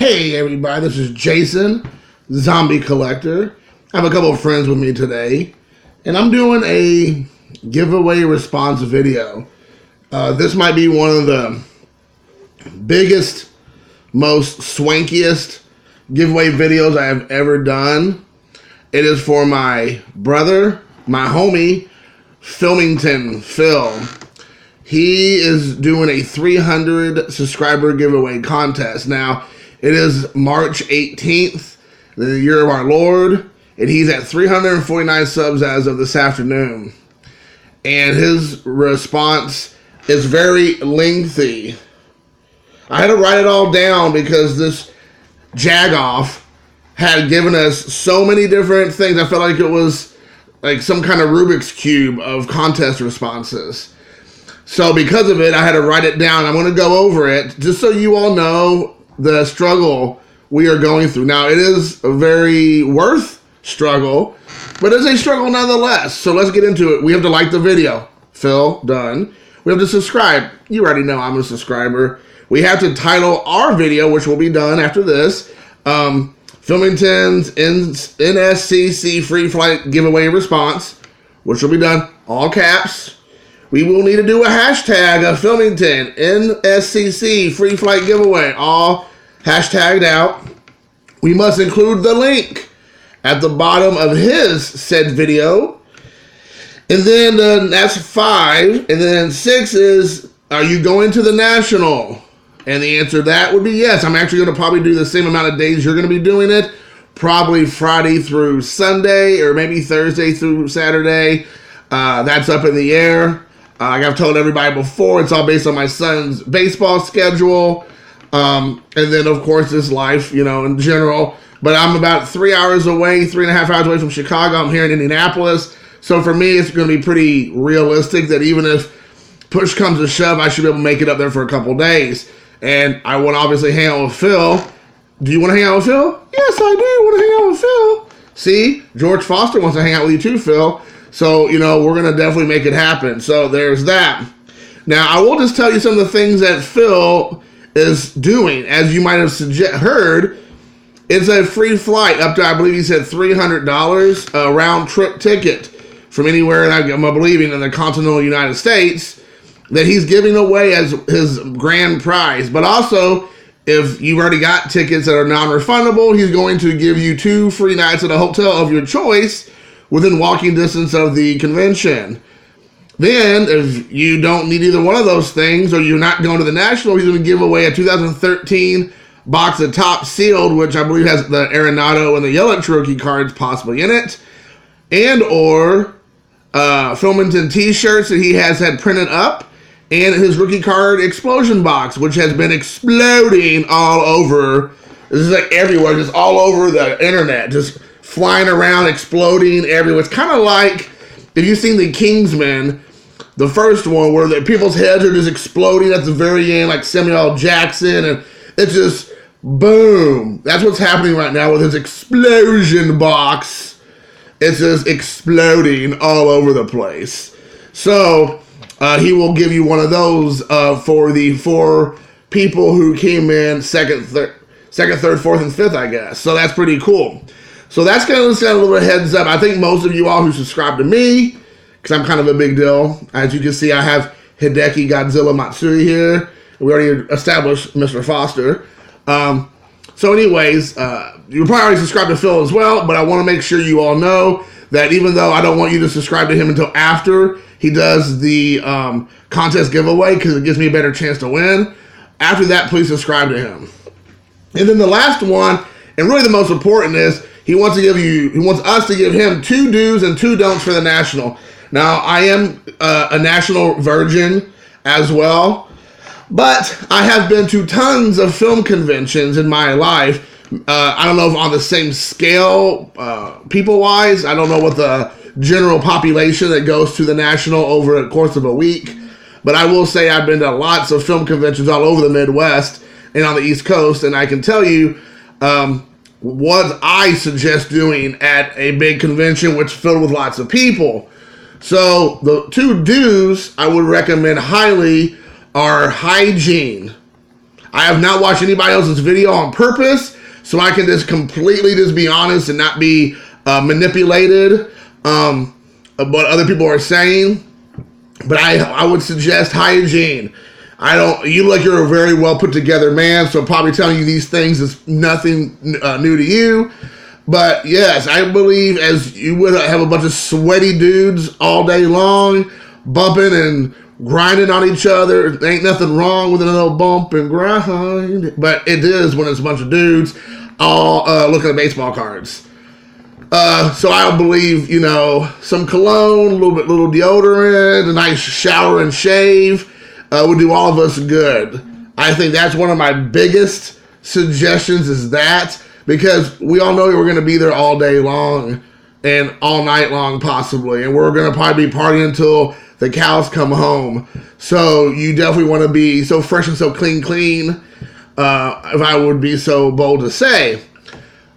Hey everybody, this is Jason, Zombie Collector. I have a couple of friends with me today, and I'm doing a giveaway response video. This might be one of the biggest, most swankiest giveaway videos I have ever done. It is for my brother, my homie, Philmington Phil. He is doing a 300 subscriber giveaway contest. Now, it is March 18th, the year of our Lord, and he's at 349 subs as of this afternoon. And his response is very lengthy. I had to write it all down because this jagoff had given us so many different things. I felt like it was like some kind of Rubik's Cube of contest responses. So because of it, I had to write it down. I'm going to go over it just so you all know the struggle we are going through. Now, it is a very worth struggle, but it's a struggle nonetheless. So let's get into it. We have to like the video. Phil, done. We have to subscribe. You already know I'm a subscriber. We have to title our video, which will be done after this, Philmington'S Nscc free flight giveaway response, which will be done all caps. We will need to do a hashtag of Philmington Nscc free flight giveaway, all hashtagged out. We must include the link at the bottom of his said video. And then that's 5. And then 6 is, are you going to the National? And the answer to that would be yes. I'm actually going to probably do the same amount of days you're going to be doing it. Probably Friday through Sunday, or maybe Thursday through Saturday. That's up in the air. Like I've told everybody before, it's all based on my son's baseball schedule. And then, of course, this life, in general. But I'm about 3 hours away, 3.5 hours away from Chicago. I'm here in Indianapolis. So for me, it's going to be pretty realistic that even if push comes to shove, I should be able to make it up there for a couple days. And I want to obviously hang out with Phil. Do you want to hang out with Phil? Yes, I do want to hang out with Phil. See, George Foster wants to hang out with you too, Phil. So, we're going to definitely make it happen. So there's that. Now, I will just tell you some of the things that Phil is doing. As you might have heard, it's a free flight up to, I believe he said $300, a round trip ticket from anywhere, I'm believing, in the continental United States, that he's giving away as his grand prize. But also, if you've already got tickets that are non-refundable, he's going to give you 2 free nights at a hotel of your choice within walking distance of the convention. Then, if you don't need either one of those things, or you're not going to the National, he's going to give away a 2013 box of Top Sealed, which I believe has the Arenado and the Yelich rookie cards possibly in it, and or Philmington t-shirts that he has had printed up, and his rookie card explosion box, which has been exploding all over. This is like everywhere, just all over the internet, just flying around, exploding everywhere. It's kind of like, if you've seen the Kingsman, the first one, where the people's heads are just exploding at the very end, like Samuel L. Jackson, and it's just boom. That's what's happening right now with his explosion box. It's just exploding all over the place. So he will give you one of those for the 4 people who came in second, third, 4th, and 5th, I guess. So that's pretty cool. So that's kind of a little heads up. I think most of you all who subscribe to me, because I'm kind of a big deal. As you can see, I have Hideki Godzilla Matsui here. We already established Mr. Foster. So anyways, you probably already subscribed to Phil as well, but I want to make sure you all know that even though I don't want you to subscribe to him until after he does the contest giveaway, because it gives me a better chance to win, after that, please subscribe to him. And then the last one, and really the most important, is he wants us to give him 2 do's and 2 don'ts for the National. Now, I am a National virgin as well, but I have been to tons of film conventions in my life. I don't know if on the same scale, people-wise. I don't know what the general population that goes to the National over the course of a week, but I will say I've been to lots of film conventions all over the Midwest and on the East Coast, and I can tell you what I suggest doing at a big convention which is filled with lots of people. So the 2 do's I would recommend highly are hygiene. I have not watched anybody else's video on purpose, so I can just completely just be honest and not be manipulated what other people are saying. But I would suggest hygiene. You look like you're a very well put together man, so probably telling you these things is nothing new to you. But yes, I believe as you would have a bunch of sweaty dudes all day long, bumping and grinding on each other. There ain't nothing wrong with a little bump and grind, but it is when it's a bunch of dudes all looking at baseball cards. So I believe, some cologne, little deodorant, a nice shower and shave would do all of us good. I think that's one of my biggest suggestions is that, because we all know we're going to be there all day long and all night long possibly, and we're going to probably be partying until the cows come home. So you definitely want to be so fresh and so clean, if I would be so bold to say.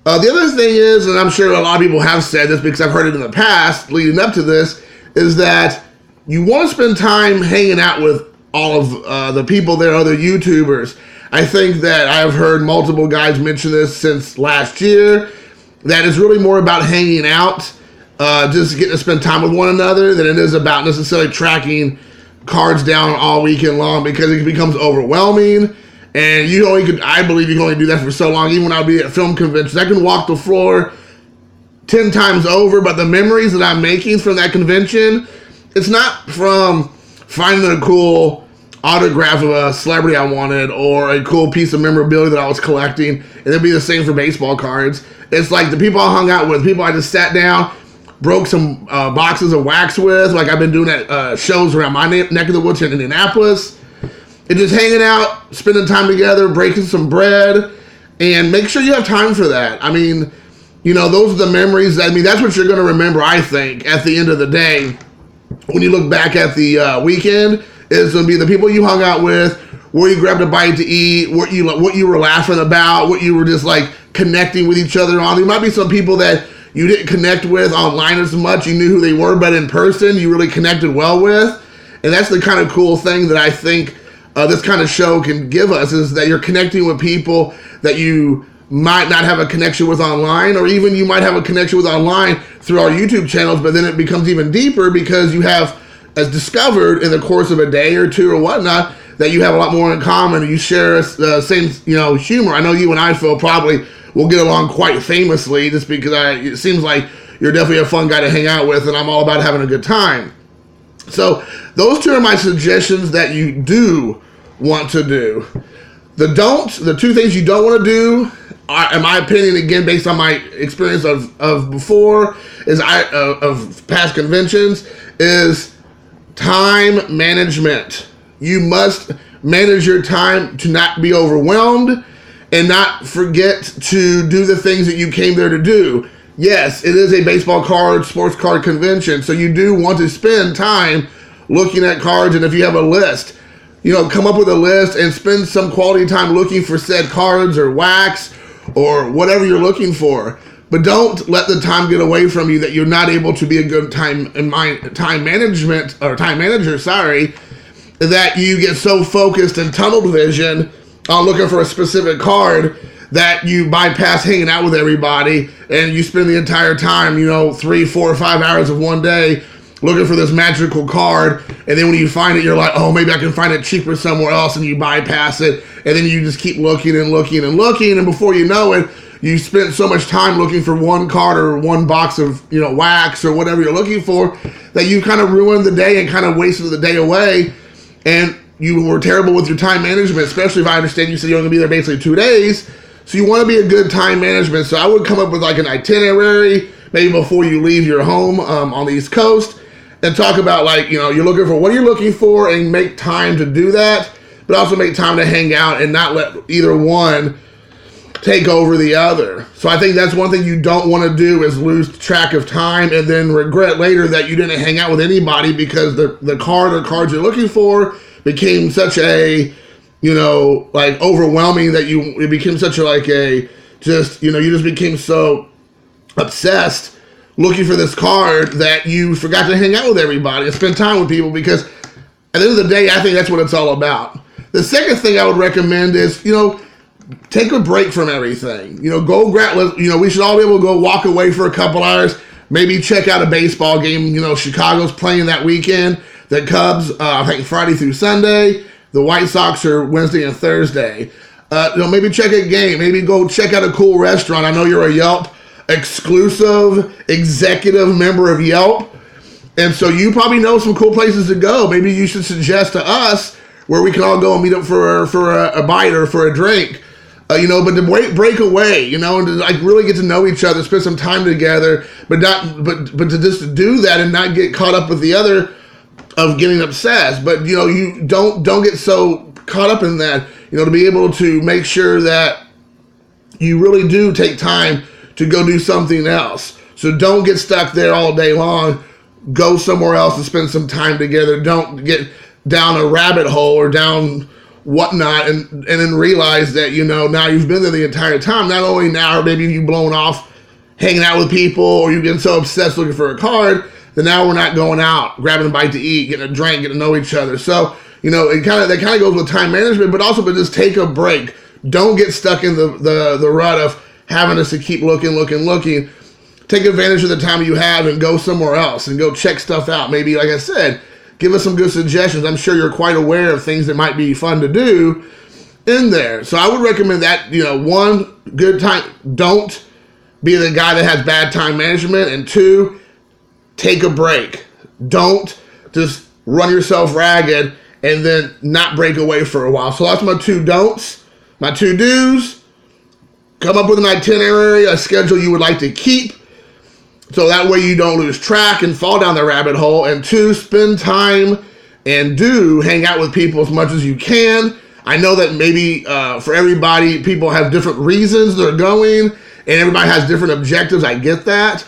The other thing is, and I'm sure a lot of people have said this because I've heard it in the past leading up to this, is that you want to spend time hanging out with all of the people there, other YouTubers. I think that I've heard multiple guys mention this since last year, that it's really more about hanging out, just getting to spend time with one another than it is about necessarily tracking cards down all weekend long, because it becomes overwhelming. And I believe you can only do that for so long. Even when I'll be at film conventions, I can walk the floor 10 times over, but the memories that I'm making from that convention, it's not from finding a cool autograph of a celebrity I wanted or a cool piece of memorabilia that I was collecting, and it'd be the same for baseball cards. It's like the people I hung out with, people I just sat down, broke some boxes of wax with, like I've been doing at shows around my neck of the woods in Indianapolis. And just hanging out, spending time together, breaking some bread, and make sure you have time for that. I mean, those are the memories. That's what you're going to remember, I think, at the end of the day. When you look back at the weekend, it's going to be the people you hung out with, where you grabbed a bite to eat, what you were laughing about, what you were just like connecting with each other on. There might be some people that you didn't connect with online as much. You knew who they were, but in person, you really connected well with. And that's the kind of cool thing that I think this kind of show can give us, is that you're connecting with people that you might not have a connection with online, or even you might have a connection with online through our YouTube channels, but then it becomes even deeper because you have, as discovered in the course of a day or two or whatnot, that you have a lot more in common, and you share the same, humor. I know you and I, Phil, probably will get along quite famously, just because it seems like you're definitely a fun guy to hang out with, and I'm all about having a good time. So those two are my suggestions that you do want to do. The two things you don't want to do, in my opinion, again, based on my experience of before, of past conventions, is time management. You must manage your time to not be overwhelmed and not forget to do the things that you came there to do. Yes, it is a baseball card, sports card convention, so you do want to spend time looking at cards, and if you have a list, come up with a list and spend some quality time looking for said cards or wax or whatever you're looking for. But don't let the time get away from you that you're not able to be a good time manager, that you get so focused and tunnel vision on looking for a specific card that you bypass hanging out with everybody, and you spend the entire time, 3, 4, or 5 hours of one day looking for this magical card, and then when you find it, you're like, oh, maybe I can find it cheaper somewhere else, and you bypass it, and then you just keep looking and looking and looking, and before you know it, you spent so much time looking for one card or one box of, wax or whatever you're looking for, that you kind of ruined the day and kind of wasted the day away, and you were terrible with your time management, especially if I understand you said you're going to be there basically 2 days. So you want to be a good time management. So I would come up with like an itinerary, maybe before you leave your home on the East Coast, and talk about you're looking for what you're looking for, and make time to do that, but also make time to hang out and not let either one take over the other. So I think that's one thing you don't want to do, is lose track of time and then regret later that you didn't hang out with anybody because the card or cards you're looking for became such a overwhelming that it became such you just became so obsessed looking for this card that you forgot to hang out with everybody and spend time with people, because at the end of the day, I think that's what it's all about. The second thing I would recommend is, take a break from everything. Go grab, we should all be able to go walk away for a couple hours, maybe check out a baseball game. Chicago's playing that weekend. The Cubs, I think Friday through Sunday. The White Sox are Wednesday and Thursday. Maybe check a game. Maybe go check out a cool restaurant. I know you're a Yelp exclusive executive member of Yelp. And so you probably know some cool places to go. Maybe you should suggest to us where we can all go and meet up for a bite or for a drink. But to break away, and to really get to know each other, spend some time together, but to just do that and not get caught up with the other of getting obsessed. But you don't get so caught up in that, to be able to make sure that you really do take time to go do something else. So don't get stuck there all day long. Go somewhere else and spend some time together. Don't get down a rabbit hole or down whatnot and then realize that, now you've been there the entire time. Not only now, or maybe you've blown off hanging out with people, or you're getting so obsessed looking for a card that now we're not going out, grabbing a bite to eat, getting a drink, getting to know each other. So, that kind of goes with time management, but just take a break. Don't get stuck in the rut of having us to keep looking. Take advantage of the time you have and go somewhere else and go check stuff out. Maybe, like I said, give us some good suggestions. I'm sure you're quite aware of things that might be fun to do in there. So I would recommend that, one, good time. Don't be the guy that has bad time management. And two, take a break. Don't just run yourself ragged and then not break away for a while. So that's my two don'ts. My two do's: come up with an itinerary, a schedule you would like to keep, so that way you don't lose track and fall down the rabbit hole. And two, spend time and hang out with people as much as you can. I know that maybe for everybody, people have different reasons they're going, and everybody has different objectives. I get that.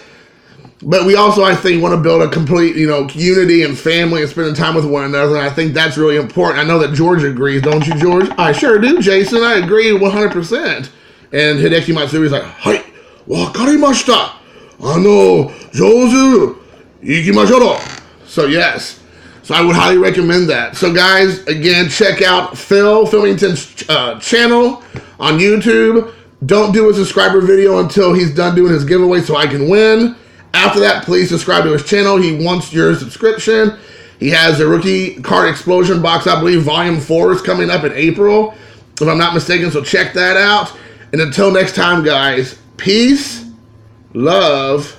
But we also, I think, want to build a complete, unity and family and spending time with one another. And I think that's really important. I know that George agrees, don't you, George? I sure do, Jason. I agree 100%. And Hideki Matsuri is like, "Hai, wakarimashita. Jozu, ikimashou." So yes. So I would highly recommend that. So guys, again, check out Philmington'S channel on YouTube. Don't do a subscriber video until he's done doing his giveaway so I can win. After that, please subscribe to his channel. He wants your subscription. He has a rookie card explosion box. I believe volume 4 is coming up in April, if I'm not mistaken. So check that out. And until next time, guys, peace, love,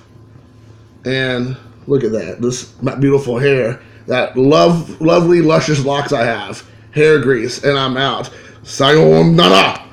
and look at that. My beautiful hair. That lovely, luscious locks I have. Hair grease. And I'm out. Sayonara.